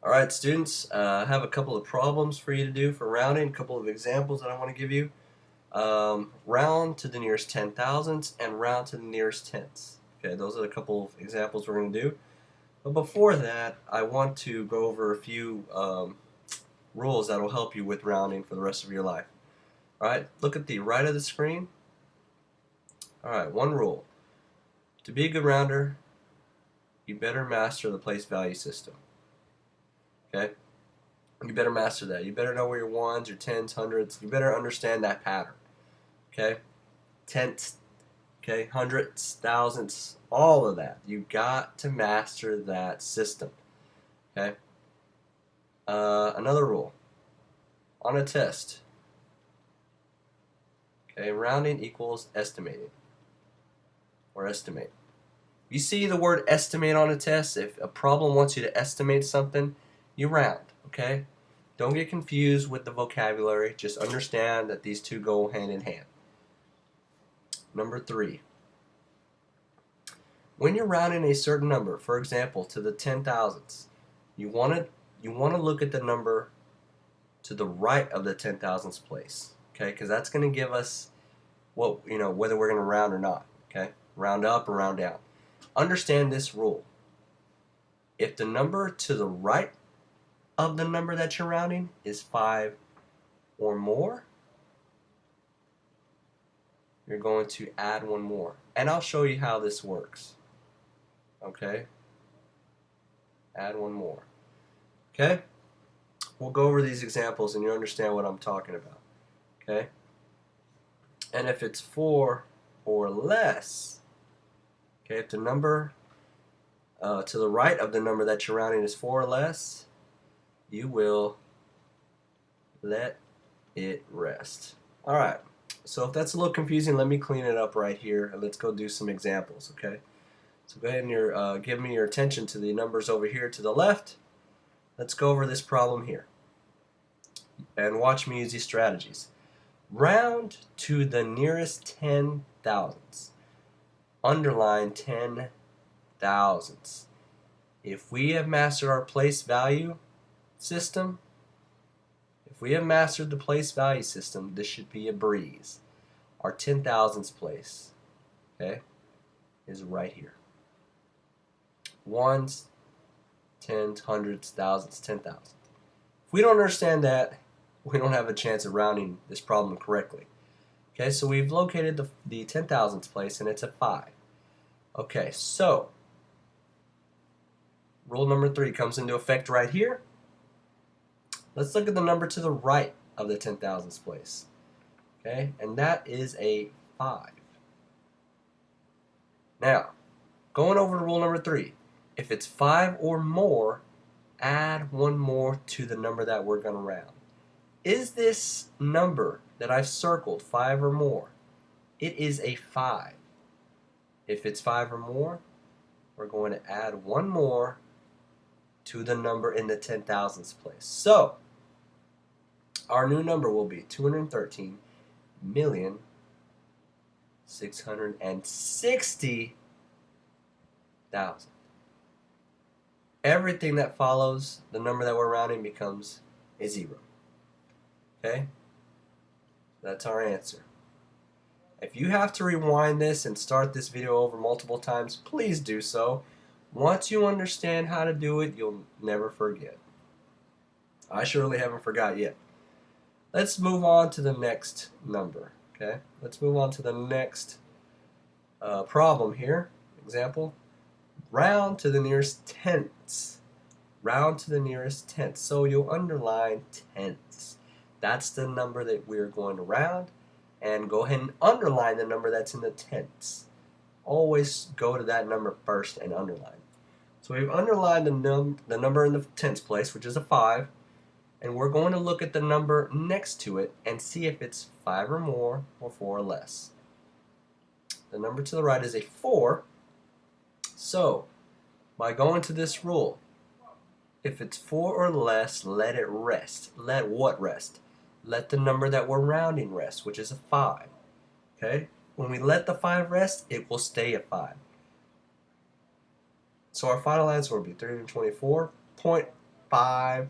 Alright students, I have a couple of problems for you to do for rounding, a couple of examples that I want to give you. Round to the nearest 10,000ths and round to the nearest tenths. Okay, those are a couple of examples we're going to do. But before that, I want to go over a few rules that will help you with rounding for the rest of your life. Alright, look at the right of the screen. Alright, one rule. To be a good rounder, you better master the place value system. Okay? You better master that. You better know where your ones, your tens, hundreds, you better understand that pattern. Okay? Tenths, okay, hundredths, thousandths, all of that. You got to master that system. Okay? Another rule. On a test, okay, rounding equals estimating. Or estimate. You see the word estimate on a test, if a problem wants you to estimate something, you round, okay? Don't get confused with the vocabulary. Just understand that these two go hand in hand. Number 3. When you're rounding a certain number, for example, to the 10,000ths, you want to look at the number to the right of the 10,000ths place, okay? Because that's going to give us whether we're going to round or not, okay? Round up or round down. Understand this rule. If the number to the right of the number that you're rounding is 5 or more, you're going to add one more. And I'll show you how this works. Okay? Add one more. Okay? We'll go over these examples and you understand what I'm talking about. Okay? And if it's 4 or less, okay, if the number to the right of the number that you're rounding is 4 or less, you will let it rest. Alright, so if that's a little confusing, let me clean it up right here and let's go do some examples, okay? So go ahead and give me your attention to the numbers over here to the left. Let's go over this problem here. And watch me use these strategies. Round to the nearest 10,000ths. Underline 10,000ths. If we have mastered our place value system, if we have mastered the place value system, this should be a breeze. Our 10,000ths place, okay, is right here. Ones, tens, hundreds, thousands, 10,000. If we don't understand that, we don't have a chance of rounding this problem correctly. Okay, so we've located the 10,000ths place and it's a 5. Okay, so rule number 3 comes into effect right here. Let's look at the number to the right of the 10,000ths place. Okay, and that is a 5. Now, going over to rule number 3. If it's 5 or more, add one more to the number that we're going to round. Is this number that I've circled 5 or more? It is a 5. If it's 5 or more, we're going to add one more to the number in the 10,000ths place. So, our new number will be 213,660,000. Everything that follows the number that we're rounding becomes a 0. Okay? That's our answer. If you have to rewind this and start this video over multiple times, please do so. Once you understand how to do it, you'll never forget. I surely haven't forgot yet. Let's move on to the next number. Okay? Let's move on to the next problem here. Example. Round to the nearest tenths. Round to the nearest tenths. So you'll underline tenths. That's the number that we're going to round. And go ahead and underline the number that's in the tenths. Always go to that number first and underline. So we've underlined the number in the tenths place, which is a 5. And we're going to look at the number next to it and see if it's 5 or more or 4 or less. The number to the right is a 4. So, by going to this rule, if it's 4 or less, let it rest. Let what rest? Let the number that we're rounding rest, which is a 5. Okay? When we let the 5 rest, it will stay at 5. So our final answer will be 324.5 500.